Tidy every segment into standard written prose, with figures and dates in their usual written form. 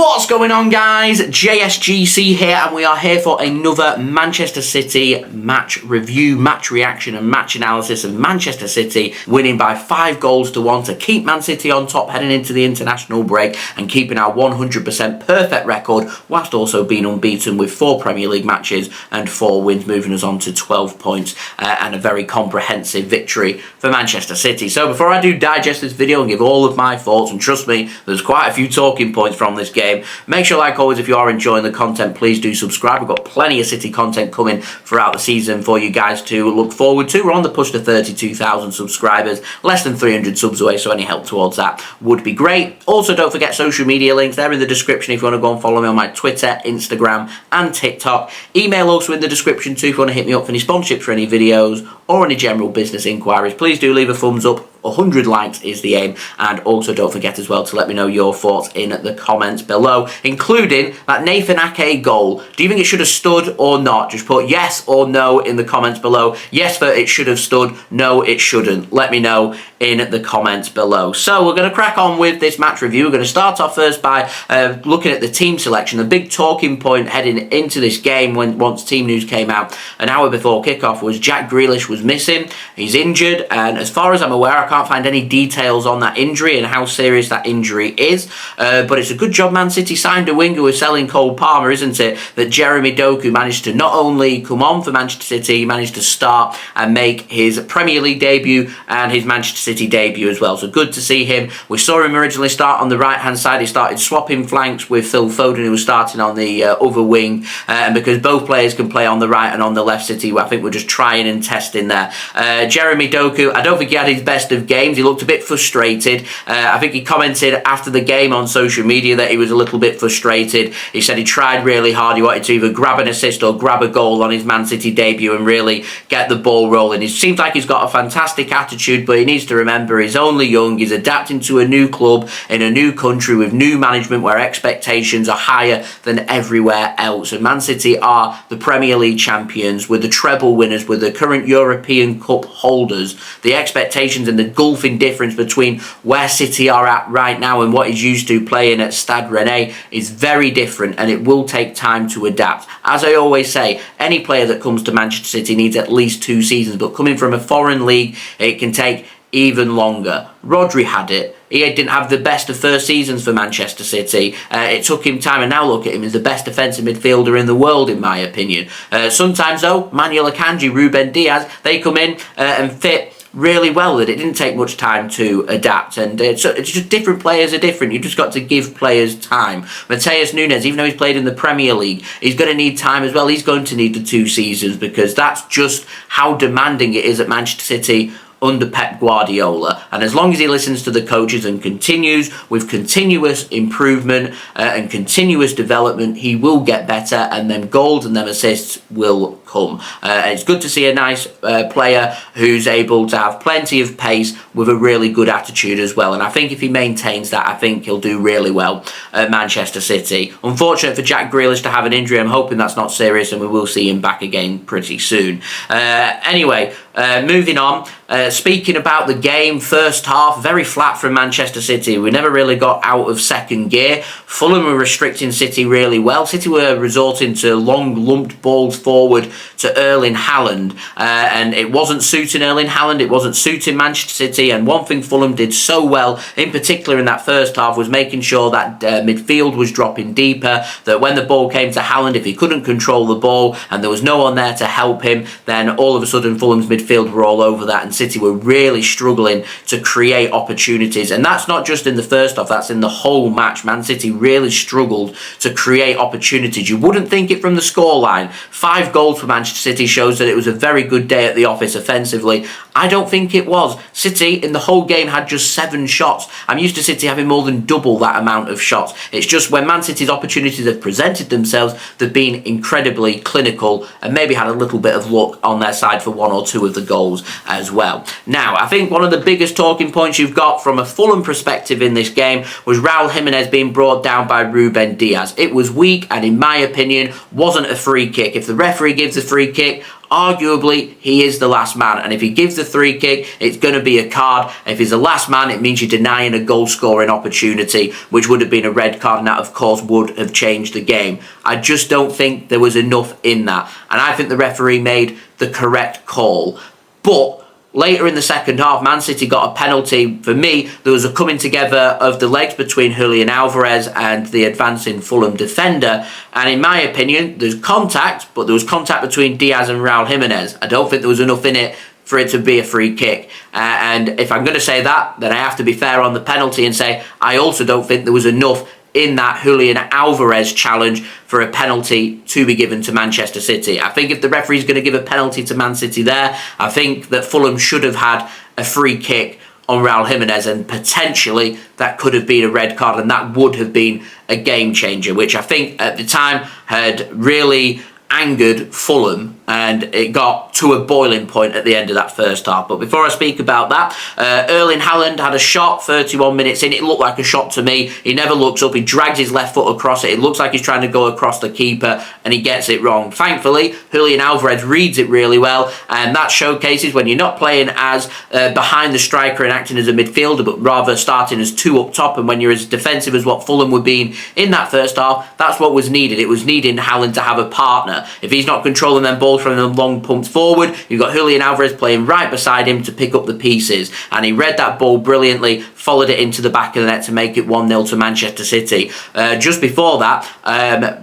What's going on, guys? JSGC here, and we are here for another Manchester City match review, match reaction and match analysis of Manchester City winning by 5-1 to keep Man City on top heading into the international break and keeping our 100% perfect record whilst also being unbeaten with 4 Premier League matches and 4 wins, moving us on to 12 points and a very comprehensive victory for Manchester City. So before I do digest this video and give all of my thoughts, and trust me, there's quite a few talking points from this game, make sure, like always, if you are enjoying the content, please do subscribe. We've got plenty of City content coming throughout the season for you guys to look forward to. We're on the push to 32,000 subscribers, less than 300 subs away, so any help towards that would be great. Also, don't forget social media links, they're in the description if you want to go and follow me on my Twitter, Instagram and TikTok. Email also in the description too if you want to hit me up for any sponsorships for any videos or any general business inquiries. Please do leave a thumbs up. 100 likes is the aim, and also don't forget as well to let me know your thoughts in the comments below, including that Nathan Ake goal. Do you think it should have stood or not? Just put yes or no in the comments below. Yes, that it should have stood. No, it shouldn't. Let me know in the comments below. So we're going to crack on with this match review. We're going to start off first by looking at the team selection. The big talking point heading into this game once team news came out an hour before kickoff was Jack Grealish was missing. He's injured, and as far as I'm aware, I can't find any details on that injury and how serious that injury is, but it's a good job Man City signed a winger with selling Cole Palmer, isn't it, that Jeremy Doku managed to not only come on for Manchester City, he managed to start and make his Premier League debut and his Manchester City debut as well. So good to see him. We saw him originally start on the right hand side. He started swapping flanks with Phil Foden, who was starting on the other wing, and because both players can play on the right and on the left, City, I think we're just trying and testing there. Jeremy Doku, I don't think he had his best of games. He looked a bit frustrated. I think he commented after the game on social media that he was a little bit frustrated. He said he tried really hard. He wanted to either grab an assist or grab a goal on his Man City debut and really get the ball rolling. It seems like he's got a fantastic attitude, but he needs to remember he's only young. He's adapting to a new club in a new country with new management where expectations are higher than everywhere else. And Man City are the Premier League champions, with the treble winners, with the current European Cup holders. The expectations and the gulfing difference between where City are at right now and what he's used to playing at Stade Rennais is very different, and it will take time to adapt. As I always say, any player that comes to Manchester City needs at least 2 seasons, but coming from a foreign league, it can take even longer. Rodri had it. He didn't have the best of first seasons for Manchester City. It took him time, and now look at him as the best defensive midfielder in the world, in my opinion. Sometimes, though, Manuel Akanji, Ruben Dias, they come in and fit really well, that it didn't take much time to adapt, and it's just different players are different. You've just got to give players time. Mateo Nunes, even though he's played in the Premier League, he's going to need time as well. He's going to need the 2 seasons, because that's just how demanding it is at Manchester City under Pep Guardiola. And as long as he listens to the coaches and continues with continuous improvement and continuous development, he will get better, and then goals and them assists will come. It's good to see a nice player who's able to have plenty of pace with a really good attitude as well. And I think if he maintains that, I think he'll do really well at Manchester City. Unfortunate for Jack Grealish to have an injury. I'm hoping that's not serious and we will see him back again pretty soon. Anyway, moving on. Speaking about the game, first half, very flat from Manchester City. We never really got out of second gear. Fulham were restricting City really well. City were resorting to long lumped balls forward to Erling Haaland, and it wasn't suiting Erling Haaland, it wasn't suiting Manchester City. And one thing Fulham did so well, in particular in that first half, was making sure that midfield was dropping deeper, that when the ball came to Haaland, if he couldn't control the ball and there was no one there to help him, then all of a sudden Fulham's midfield were all over that, and City were really struggling to create opportunities. And that's not just in the first half, that's in the whole match. Man City really struggled to create opportunities. You wouldn't think it from the scoreline. 5 goals for Manchester City shows that it was a very good day at the office offensively. I don't think it was. City in the whole game had just 7 shots. I'm used to City having more than double that amount of shots. It's just when Man City's opportunities have presented themselves, they've been incredibly clinical and maybe had a little bit of luck on their side for 1 or 2 of the goals as well. Now, I think one of the biggest talking points you've got from a Fulham perspective in this game was Raul Jimenez being brought down by Ruben Dias. It was weak and, in my opinion, wasn't a free kick. If the referee gives a the free kick, arguably, he is the last man. And if he gives the free kick, it's going to be a card. If he's the last man, it means you're denying a goal-scoring opportunity, which would have been a red card, and that, of course, would have changed the game. I just don't think there was enough in that. And I think the referee made the correct call. But later in the second half, Man City got a penalty. For me, there was a coming together of the legs between Julian Alvarez and the advancing Fulham defender. And in my opinion, there's contact, but there was contact between Dias and Raul Jimenez. I don't think there was enough in it for it to be a free kick. And if I'm going to say that, then I have to be fair on the penalty and say I also don't think there was enough in that Julian Alvarez challenge for a penalty to be given to Manchester City. I think if the referee's going to give a penalty to Man City there, I think that Fulham should have had a free kick on Raul Jimenez, and potentially that could have been a red card, and that would have been a game changer, which I think at the time had really angered Fulham, and it got to a boiling point at the end of that first half. But before I speak about that, Erling Haaland had a shot 31 minutes in. It looked like a shot to me. He never looks up. He drags his left foot across it. It looks like he's trying to go across the keeper, and he gets it wrong. Thankfully, Julian Alvarez reads it really well, and that showcases when you're not playing as behind the striker and acting as a midfielder, but rather starting as two up top, and when you're as defensive as what Fulham were being in that first half, that's what was needed. It was needing Haaland to have a partner. If he's not controlling them balls from the long pumps forward, you've got Julian Alvarez playing right beside him to pick up the pieces, and he read that ball brilliantly, followed it into the back of the net to make it 1-0 to Manchester City. Just before that,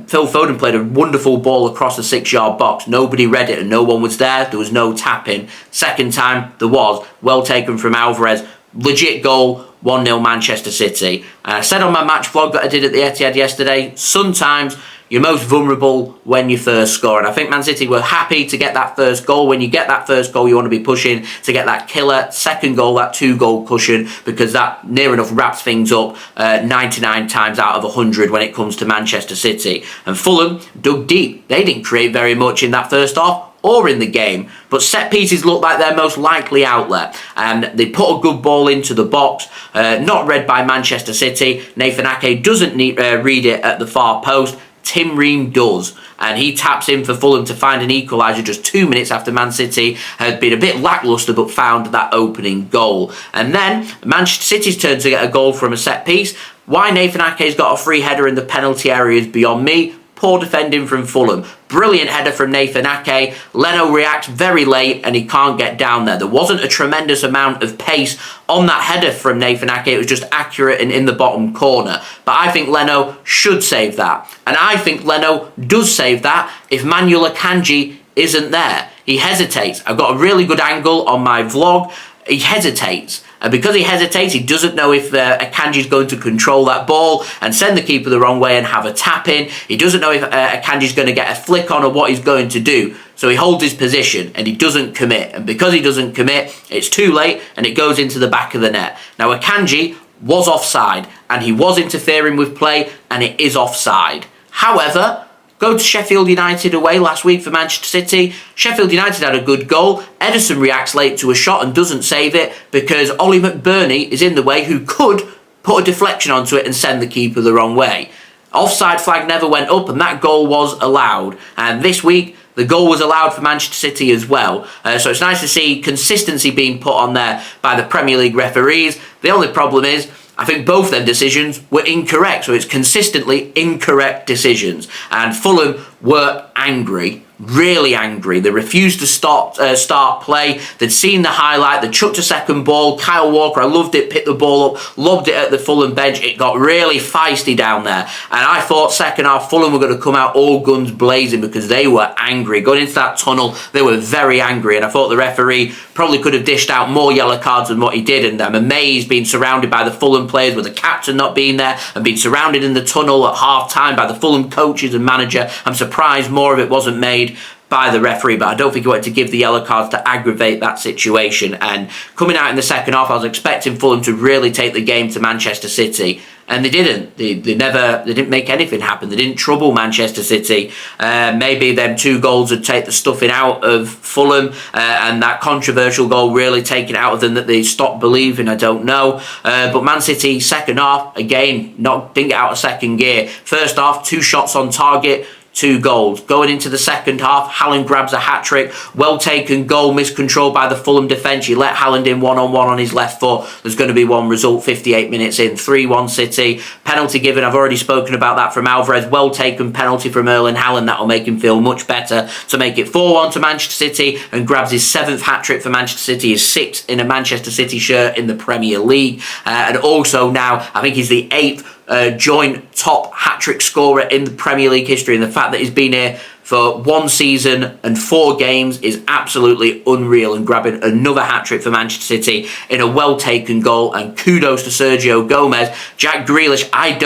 Phil Foden played a wonderful ball across the 6-yard box. Nobody read it and no one was there. There was no tapping. Second time, there was. Well taken from Alvarez. Legit goal. 1-0 Manchester City. And I said on my match vlog that I did at the Etihad yesterday, sometimes you're most vulnerable when you first score. And I think Man City were happy to get that first goal. When you get that first goal, you want to be pushing to get that killer second goal, that 2-goal cushion, because that near enough wraps things up 99 times out of 100 when it comes to Manchester City. And Fulham dug deep. They didn't create very much in that first half or in the game, but set pieces look like their most likely outlet, and they put a good ball into the box, not read by Manchester City. Nathan Ake doesn't read it at the far post. Tim Ream does, and he taps in for Fulham to find an equaliser just 2 minutes after Man City had been a bit lacklustre but found that opening goal. And then Manchester City's turn to get a goal from a set piece. Why Nathan Ake's got a free header in the penalty area is beyond me. Poor defending from Fulham. Brilliant header from Nathan Ake. Leno reacts very late and he can't get down there. There wasn't a tremendous amount of pace on that header from Nathan Ake. It was just accurate and in the bottom corner. But I think Leno should save that. And I think Leno does save that if Manuel Akanji isn't there. He hesitates. I've got a really good angle on my vlog. He hesitates. And because he hesitates, he doesn't know if Akanji is going to control that ball and send the keeper the wrong way and have a tap in. He doesn't know if Akanji is going to get a flick on or what he's going to do. So he holds his position and he doesn't commit. And because he doesn't commit, it's too late and it goes into the back of the net. Now Akanji was offside and he was interfering with play and it is offside. However, go to Sheffield United away last week for Manchester City. Sheffield United had a good goal. Ederson reacts late to a shot and doesn't save it because Ollie McBurney is in the way, who could put a deflection onto it and send the keeper the wrong way. Offside flag never went up and that goal was allowed. And this week, the goal was allowed for Manchester City as well. So it's nice to see consistency being put on there by the Premier League referees. The only problem is, I think both them decisions were incorrect. So it's consistently incorrect decisions. And Fulham were angry, really angry. They refused to start play. They'd seen the highlight. They chucked a second ball. Kyle Walker, I loved it, picked the ball up, lobbed it at the Fulham bench. It got really feisty down there. And I thought second half Fulham were going to come out all guns blazing because they were angry. Going into that tunnel, they were very angry. And I thought the referee probably could have dished out more yellow cards than what he did. And I'm amazed being surrounded by the Fulham players with the captain not being there and being surrounded in the tunnel at half-time by the Fulham coaches and manager. I'm surprised more of it wasn't made by the referee, but I don't think he wanted to give the yellow cards to aggravate that situation. And coming out in the second half, I was expecting Fulham to really take the game to Manchester City, and they didn't. They didn't make anything happen. They didn't trouble Manchester City. Maybe them 2 goals would take the stuffing out of Fulham, and that controversial goal really taken out of them that they stopped believing. I don't know. But Man City second half again didn't get out of second gear. First half, 2 shots on target. 2 goals. Going into the second half, Haaland grabs a hat-trick. Well taken goal, miscontrolled by the Fulham defence. You let Haaland in one-on-one on his left foot. There's going to be one result 58 minutes in. 3-1 City. Penalty given. I've already spoken about that from Alvarez. Well taken penalty from Erling Haaland. That will make him feel much better to make it 4-1 to Manchester City, and grabs his 7th hat-trick for Manchester City, his 6th in a Manchester City shirt in the Premier League. And also now, I think he's the 8th joint top hat-trick scorer in the Premier League history, and the fact that he's been here for 1 season and 4 games is absolutely unreal, and grabbing another hat-trick for Manchester City in a well-taken goal. And kudos to Sergio Gomez. Jack Grealish, I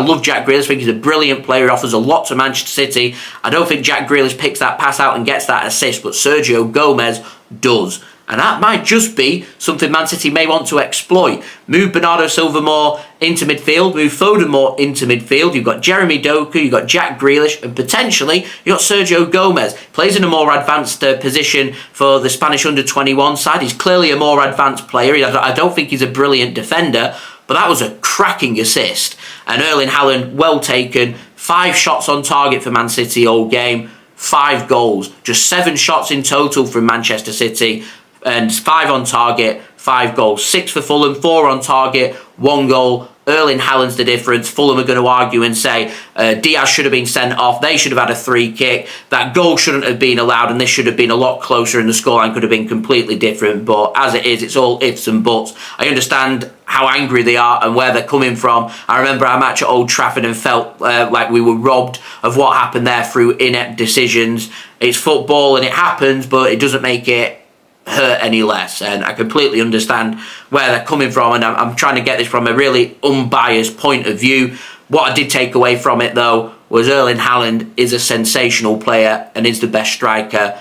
love Jack Grealish. I think he's a brilliant player. He offers a lot to Manchester City. I don't think Jack Grealish picks that pass out and gets that assist, but Sergio Gomez does. And that might just be something Man City may want to exploit. Move Bernardo Silva more into midfield, move Foden more into midfield. You've got Jeremy Doku, you've got Jack Grealish, and potentially you've got Sergio Gomez. Plays in a more advanced position for the Spanish under-21 side. He's clearly a more advanced player. I don't think he's a brilliant defender, but that was a cracking assist. And Erling Haaland, well taken. 5 shots on target for Man City all game. 5 goals. Just 7 shots in total from Manchester City. And 5 on target, 5 goals. 6 for Fulham, 4 on target, 1 goal. Erling Haaland's the difference. Fulham are going to argue and say Dias should have been sent off. They should have had a free kick. That goal shouldn't have been allowed, and this should have been a lot closer, and the scoreline could have been completely different. But as it is, it's all ifs and buts. I understand how angry they are and where they're coming from. I remember our match at Old Trafford and felt like we were robbed of what happened there through inept decisions. It's football and it happens, but it doesn't make it hurt any less, and I completely understand where they're coming from, and I'm trying to get this from a really unbiased point of view. What I did take away from it though was Erling Haaland is a sensational player and is the best striker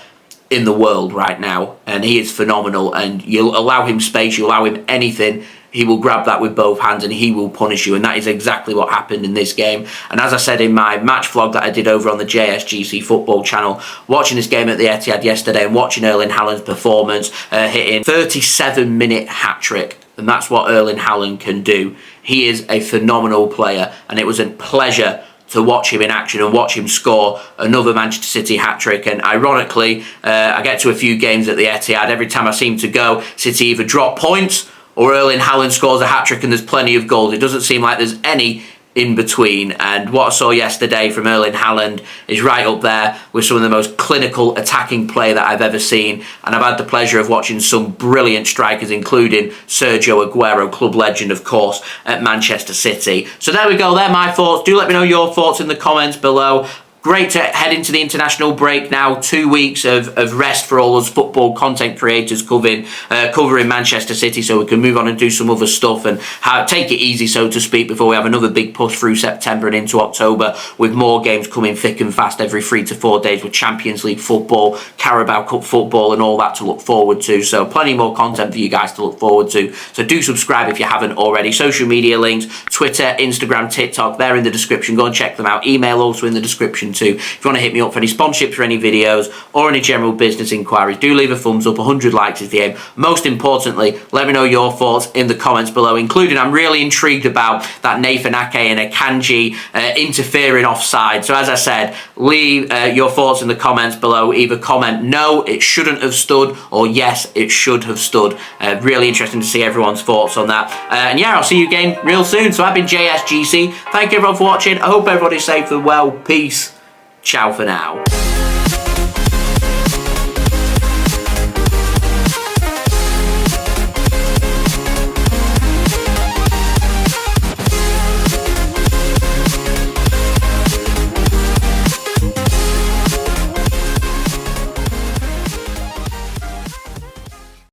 in the world right now, and he is phenomenal, and you'll allow him space, you allow him anything, he will grab that with both hands and he will punish you, and that is exactly what happened in this game. And as I said in my match vlog that I did over on the JSGC football channel, watching this game at the Etihad yesterday and watching Erling Haaland's performance, hitting 37-minute hat-trick, and that's what Erling Haaland can do. He is a phenomenal player, and it was a pleasure to watch him in action and watch him score another Manchester City hat-trick. And ironically, I get to a few games at the Etihad, every time I seem to go, City either drop points or Erling Haaland scores a hat-trick and there's plenty of goals. It doesn't seem like there's any in between, and what I saw yesterday from Erling Haaland is right up there with some of the most clinical attacking play that I've ever seen, and I've had the pleasure of watching some brilliant strikers, including Sergio Aguero, club legend of course, at Manchester City. So there we go, they're my thoughts. Do let me know your thoughts in the comments below. Great to head into the international break now. 2 weeks of rest for all us football content creators covering Manchester City, so we can move on and do some other stuff and take it easy, so to speak, before we have another big push through September and into October, with more games coming thick and fast every 3 to 4 days, with Champions League football, Carabao Cup football and all that to look forward to. So plenty more content for you guys to look forward to. So do subscribe if you haven't already. Social media links, Twitter, Instagram, TikTok, they're in the description. Go and check them out. Email also in the description too. If you want to hit me up for any sponsorships for any videos or any general business inquiries, do leave a thumbs up. 100 likes is the aim. Most importantly, let me know your thoughts in the comments below, including I'm really intrigued about that Nathan Ake and Akanji interfering offside. So as I said, leave your thoughts in the comments below. Either comment no, it shouldn't have stood, or yes, it should have stood. Really interesting to see everyone's thoughts on that. And yeah, I'll see you again real soon. So I've been JSGC. Thank you everyone for watching. I hope everybody's safe and well. Peace. Ciao for now.